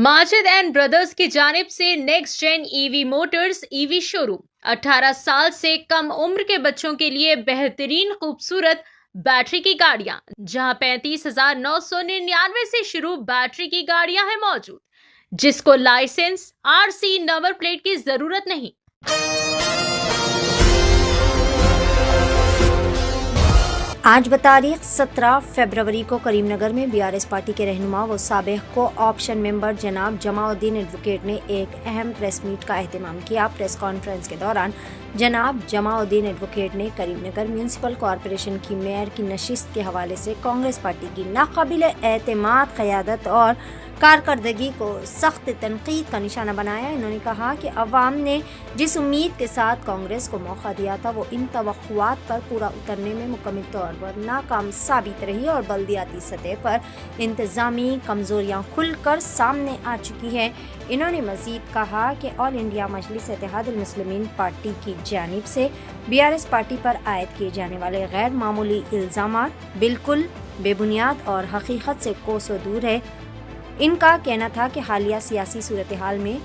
Majid and brothers की जानिब से Next Gen EV Motors EV showroom 18 साल से कम उम्र के बच्चों के लिए बेहतरीन खूबसूरत बैटरी की गाड़ियां, जहां 35,999 से शुरू बैटरी की गाड़ियां हैं मौजूद, जिसको लाइसेंस आरसी नंबर प्लेट की जरूरत नहीं। आज बतारीख 17 फरवरी को करीमनगर में बीआरएस पार्टी के रहनुमा व साबिक को ऑप्शन मेंबर जनाब जमाउद्दीन एडवोकेट ने एक अहम प्रेस मीट का एहतमाम किया। प्रेस कॉन्फ्रेंस के दौरान जनाब जमाउद्दीन एडवोकेट ने करीमनगर म्यूनसिपल कॉरपोरेशन की मेयर की नशिस्त के हवाले से कांग्रेस पार्टी की नाकाबिल एतमाद क़यादत और कारकर्दगी को सख्त तनकीद का निशाना बनाया। इन्होंने कहा कि अवाम ने जिस उम्मीद के साथ कांग्रेस को मौका दिया था वो इन तवक्कुआत पर पूरा उतरने में मुकम्मल तौर पर नाकाम साबित रही और बल्दियाती सतह पर इंतज़ामी कमज़ोरियाँ खुलकर सामने आ चुकी हैं। इन्होंने मज़ीद कहा कि ऑल इंडिया मजलिस इत्तेहादुल मुस्लिमीन पार्टी की जानिब से बीआरएस पार्टी पर आयद किए जाने वाले गैर मामूली इल्ज़ामात बिल्कुल बेबुनियाद और हकीकत से कोसों दूर है। इनका कहना था कि हालिया सियासी सूरत हाल में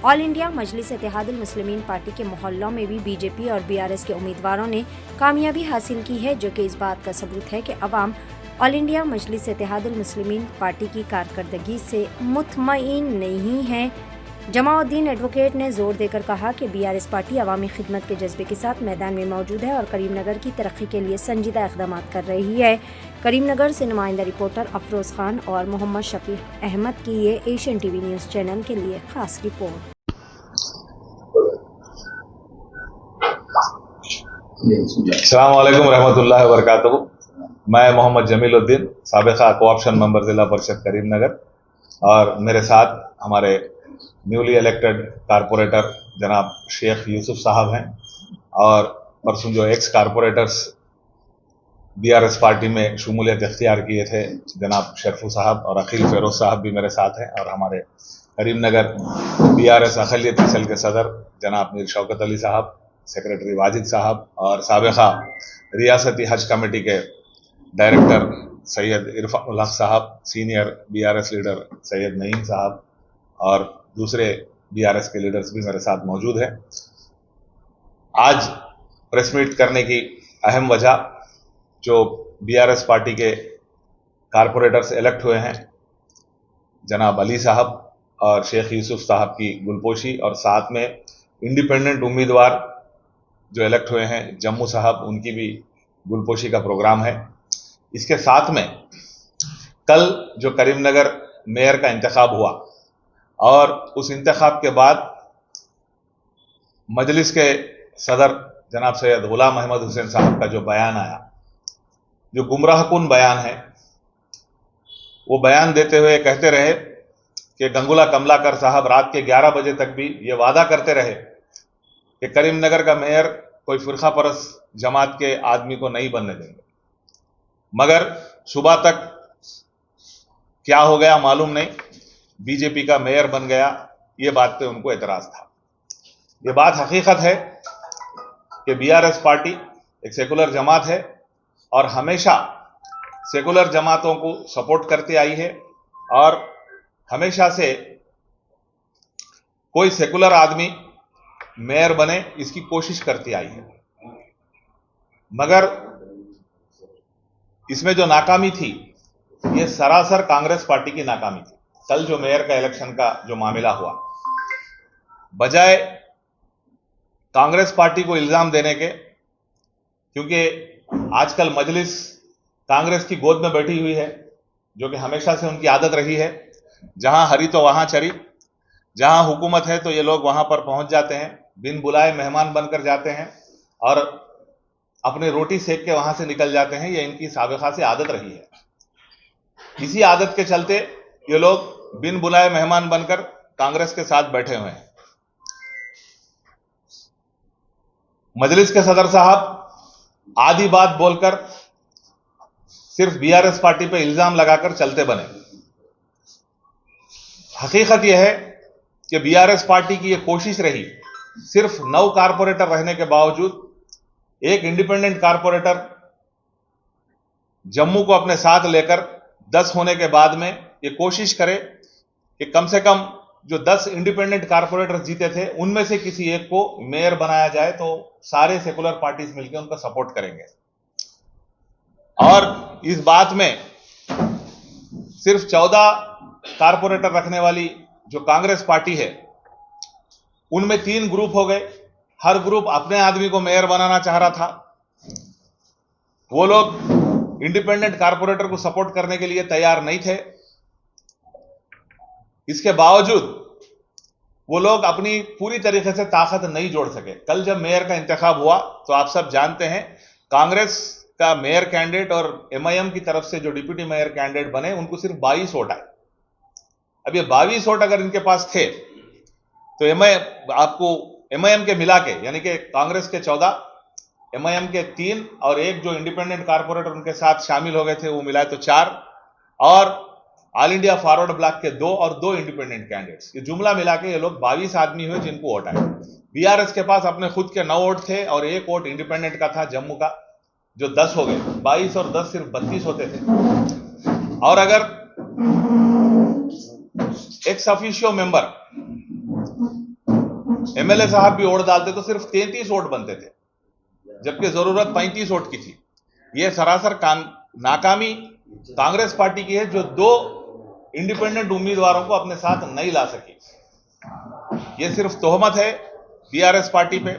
ऑल इंडिया मजलिस इत्तेहादुल मुस्लिमीन पार्टी के मोहल्लों में भी बीजेपी और बीआरएस के उम्मीदवारों ने कामयाबी हासिल की है, जो कि इस बात का सबूत है कि अवाम ऑल इंडिया मजलिस इत्तेहादुल मुस्लिमीन पार्टी की कारकर्दगी से मुतमईन नहीं है। जमाउद्दीन एडवोकेट ने जोर देकर कहा कि बीआरएस पार्टी अवामी खिदमत के जज्बे के साथ मैदान में मौजूद है और करीमनगर की तरक्की के लिए संजीदा इक़दाम कर रही है। करीमनगर से नुमाइंदा रिपोर्टर अफरोज़ खान और मोहम्मद शफीक अहमद की ये एशियन टीवी न्यूज़ चैनल के लिए खास रिपोर्ट। अस्सलाम वालेकुम रहमतुल्लाहि व बरकातहू। मैं मोहम्मद जमीलुद्दीन, साबिक़ा कोऑप्शन मेंबर ज़िला परिषद करीमनगर, और मेरे साथ हमारे न्यूली इलेक्टेड कारपोरेटर जनाब शेख यूसुफ साहब हैं, और परसों जो एक्स कारपोरेटर्स बीआरएस पार्टी में शमूलियत इख्तियार किए थे जनाब शरफू साहब और अखिल फेरोज साहब भी मेरे साथ हैं, और हमारे करीमनगर बीआरएस अक़लियती सेल के सदर जनाब मीर शौकत अली साहब, सेक्रेटरी वाजिद साहब, और साबिक़ा रियासती हज कमेटी के डायरेक्टर सैयद इरफान उल हक साहब, senior BRS leader Syed Naeem साहब, और दूसरे बीआरएस के लीडर्स भी मेरे साथ मौजूद हैं। आज प्रेस मीट करने की अहम वजह, जो बीआरएस पार्टी के कारपोरेटर्स इलेक्ट हुए हैं जनाब अली साहब और शेख यूसुफ साहब की गुलपोशी, और साथ में इंडिपेंडेंट उम्मीदवार जो इलेक्ट हुए हैं जम्मू साहब, उनकी भी गुलपोशी का प्रोग्राम है। इसके साथ में कल जो करीमनगर मेयर का इंतखाब हुआ और उस इंतखाब के बाद मजलिस के सदर जनाब सैयद गुलाम अहमद हुसैन साहब का जो बयान आया, जो गुमराहकुन बयान है, वो बयान देते हुए कहते रहे कि गंगुला कमलाकर साहब रात के 11 बजे तक भी ये वादा करते रहे कि करीमनगर का मेयर कोई फिरका परस्त जमात के आदमी को नहीं बनने देंगे, मगर सुबह तक क्या हो गया मालूम नहीं, बीजेपी का मेयर बन गया। ये बात पे उनको एतराज था। ये बात हकीकत है कि बीआरएस पार्टी एक सेकुलर जमात है और हमेशा सेकुलर जमातों को सपोर्ट करती आई है, और हमेशा से कोई सेकुलर आदमी मेयर बने इसकी कोशिश करती आई है, मगर इसमें जो नाकामी थी ये सरासर कांग्रेस पार्टी की नाकामी थी। कल जो मेयर का इलेक्शन का जो मामला हुआ, बजाय कांग्रेस पार्टी को इल्जाम देने के, क्योंकि आजकल मजलिस कांग्रेस की गोद में बैठी हुई है, जो कि हमेशा से उनकी आदत रही है, जहां हरी तो वहां चरी, जहां हुकूमत है तो ये लोग वहां पर पहुंच जाते हैं, बिन बुलाए मेहमान बनकर जाते हैं और अपनी रोटी सेक के वहां से निकल जाते हैं। ये इनकी साबिक़ा से आदत रही है। इसी आदत के चलते ये लोग बिन बुलाए मेहमान बनकर कांग्रेस के साथ बैठे हुए हैं। मजलिस के सदर साहब आधी बात बोलकर सिर्फ बीआरएस पार्टी पे इल्जाम लगाकर चलते बने। हकीकत यह है कि बीआरएस पार्टी की यह कोशिश रही, सिर्फ 9 कारपोरेटर रहने के बावजूद एक इंडिपेंडेंट कारपोरेटर जम्मू को अपने साथ लेकर 10 होने के बाद में ये कोशिश करे कि कम से कम जो 10 इंडिपेंडेंट कारपोरेटर जीते थे उनमें से किसी एक को मेयर बनाया जाए, तो सारे सेकुलर पार्टीज मिलकर उनका सपोर्ट करेंगे। और इस बात में सिर्फ 14 कारपोरेटर रखने वाली जो कांग्रेस पार्टी है, उनमें 3 ग्रुप हो गए। हर ग्रुप अपने आदमी को मेयर बनाना चाह रहा था। वो लोग इंडिपेंडेंट कारपोरेटर को सपोर्ट करने के लिए तैयार नहीं थे। इसके बावजूद वो लोग अपनी पूरी तरीके से ताकत नहीं जोड़ सके। कल जब मेयर का इंतखाब हुआ तो आप सब जानते हैं, कांग्रेस का मेयर कैंडिडेट और एमआईएम की तरफ से जो डिप्टी मेयर कैंडिडेट बने, उनको सिर्फ 22 वोट आए। अब ये 22 वोट अगर इनके पास थे तो एमआईएम के मिला के, यानी कि कांग्रेस के 14, एमआईएम के 3 और एक जो इंडिपेंडेंट कारपोरेटर उनके साथ शामिल हो गए थे वो मिलाए तो 4, और ऑल इंडिया फॉरवर्ड ब्लॉक के 2 और 2 इंडिपेंडेंट कैंडिडेट्स, ये जुमला मिला के ये लोग 22 आदमी हुए जिनको वोट आए। बीआरएस के पास अपने खुद के 9 वोट थे और 1 वोट इंडिपेंडेंट का था जम्मू का, जो 10 हो गए। 22 और 10 सिर्फ 32 होते थे। और अगर एक्स ऑफिशियो मेंबर एमएलए साहब भी वोट डालते तो सिर्फ 33 वोट बनते थे, जबकि जरूरत 35 वोट की थी। यह सरासर नाकामी कांग्रेस पार्टी की है, जो 2 इंडिपेंडेंट उम्मीदवारों को अपने साथ नहीं ला सकी। यह सिर्फ तोहमत है बीआरएस पार्टी पे।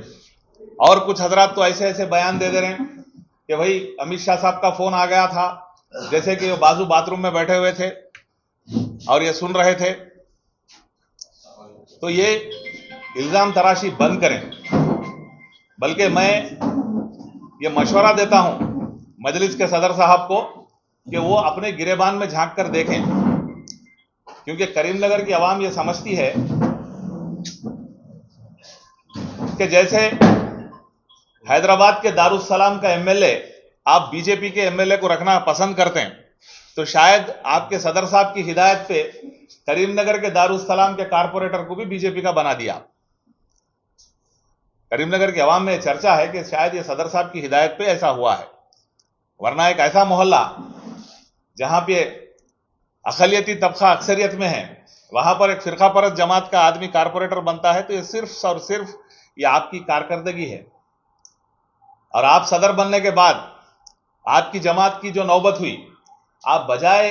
और कुछ हजरात तो ऐसे ऐसे बयान दे रहे हैं कि भाई अमित शाह साहब का फोन आ गया था, जैसे कि वो बाजू बाथरूम में बैठे हुए थे और ये सुन रहे थे। तो ये इल्जाम तराशी बंद करें, बल्कि मैं ये मशवरा देता हूं मजलिस के सदर साहब को कि वो अपने गिरेबान में झांक कर देखें, क्योंकि करीमनगर की आवाम ये समझती है कि जैसे हैदराबाद के दारुस्सलाम का एमएलए आप बीजेपी के एमएलए को रखना पसंद करते हैं, तो शायद आपके सदर साहब की हिदायत पे करीमनगर के दारुस्सलाम के कारपोरेटर को भी बीजेपी का बना दिया। करीमनगर की आवाम में चर्चा है कि शायद ये सदर साहब की हिदायत पे ऐसा हुआ है, वरना एक ऐसा मोहल्ला जहां पे अकलियती तबका अक्सरियत में है, वहां पर एक फिरका परस्त जमात का आदमी कारपोरेटर बनता है, तो ये सिर्फ और सिर्फ ये आपकी कारकर्दगी है। और आप सदर बनने के बाद आपकी जमात की जो नौबत हुई, आप बजाय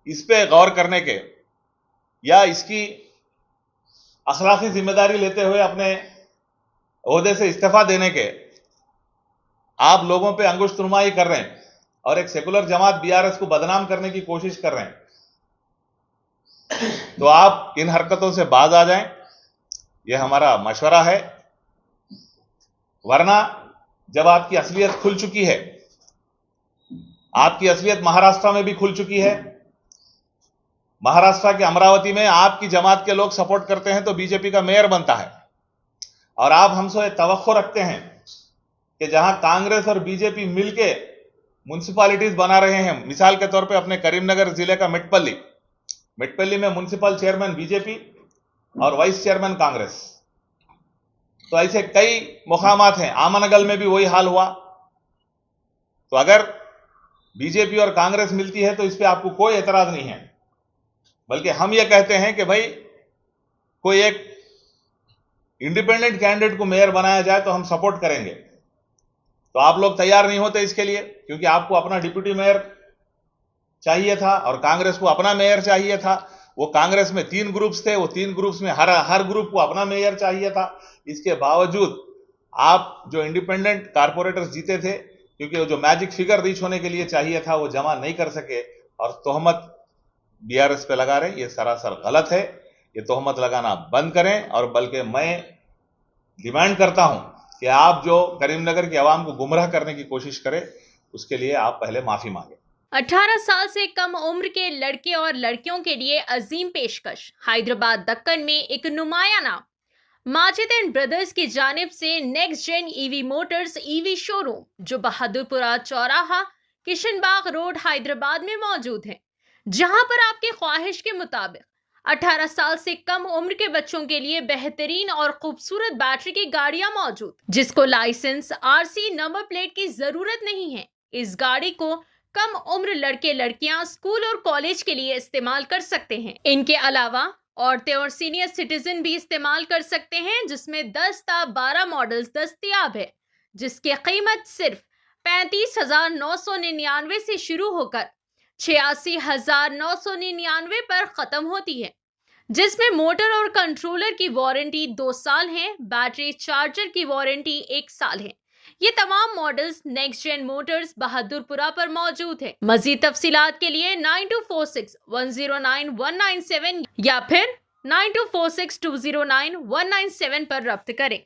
इस पे गौर करने के या इसकी अखलाकी जिम्मेदारी लेते हुए अपने ओहदे से इस्तीफा देने के, आप लोगों पे अंगुश तुरमाई कर रहे हैं और एक सेकुलर जमात बीआरएस को बदनाम करने की कोशिश कर रहे हैं। तो आप इन हरकतों से बाज आ जाएं, यह हमारा मशवरा है। वरना जब आपकी असलियत खुल चुकी है, आपकी असलियत महाराष्ट्र में भी खुल चुकी है। महाराष्ट्र के अमरावती में आपकी जमात के लोग सपोर्ट करते हैं तो बीजेपी का मेयर बनता है, और आप हमसे तवक्को रखते हैं कि जहां कांग्रेस और बीजेपी मिलके म्युनिसिपैलिटीज बना रहे हैं, मिसाल के तौर पे अपने करीमनगर जिले का मिटपल्ली में म्युनिसिपल चेयरमैन बीजेपी और वाइस चेयरमैन कांग्रेस, तो ऐसे कई मुकामात हैं। आमनगल में भी वही हाल हुआ। तो अगर बीजेपी और कांग्रेस मिलती है तो इस पे आपको कोई एतराज नहीं है, बल्कि हम ये कहते हैं कि भाई कोई एक इंडिपेंडेंट कैंडिडेट को मेयर बनाया जाए तो हम सपोर्ट करेंगे। तो आप लोग तैयार नहीं होते इसके लिए, क्योंकि आपको अपना डिप्टी मेयर चाहिए था और कांग्रेस को अपना मेयर चाहिए था। वो कांग्रेस में 3 ग्रुप्स थे, वो 3 ग्रुप्स में हर ग्रुप को अपना मेयर चाहिए था। इसके बावजूद आप जो इंडिपेंडेंट कारपोरेटर्स जीते थे, क्योंकि वो जो मैजिक फिगर रीच होने के लिए चाहिए था वो जमा नहीं कर सके, और तोहमत बीआरएस पे लगा रहे, ये सरासर गलत है। ये तोहमत लगाना बंद करें, और बल्कि मैं डिमांड करता हूं कि आप जो करीमनगर की आवाम को गुमराह करने की कोशिश करें, उसके लिए आप पहले माफी मांगे। 18 साल से कम उम्र के लड़के और लड़कियों के लिए अजीम पेशकश। हैदराबाद दक्कन में एक नुमाया नाम माजिद एंड ब्रदर्स की जानिब से Next Gen EV Motors EV showroom, जो बहादुरपुरा चौराहा किशनबाग रोड हैदराबाद में मौजूद है, जहां पर आपके ख्वाहिश के मुताबिक 18 साल से कम उम्र के बच्चों के लिए बेहतरीन और खूबसूरत बैटरी की गाड़ियां मौजूद, जिसको लाइसेंस, आरसी, नंबर प्लेट की जरूरत नहीं है। इस गाड़ी को कम उम्र लड़के लड़कियां स्कूल और कॉलेज के लिए इस्तेमाल कर सकते हैं। इनके अलावा औरतें और सीनियर सिटीजन भी इस्तेमाल कर सकते हैं, जिसमें 10 ता 12 मॉडल्स दस्तयाब है, जिसकी कीमत सिर्फ 35,999 से शुरू होकर 86,999 पर खत्म होती है, जिसमें मोटर और कंट्रोलर की वारंटी 2 साल है, बैटरी चार्जर की वारंटी 1 साल है। ये तमाम models Next Gen Motors Bahadurpura पर मौजूद है। मजीद तफसीलात के लिए 9246109197 या फिर 9246209197 पर रब्त करें।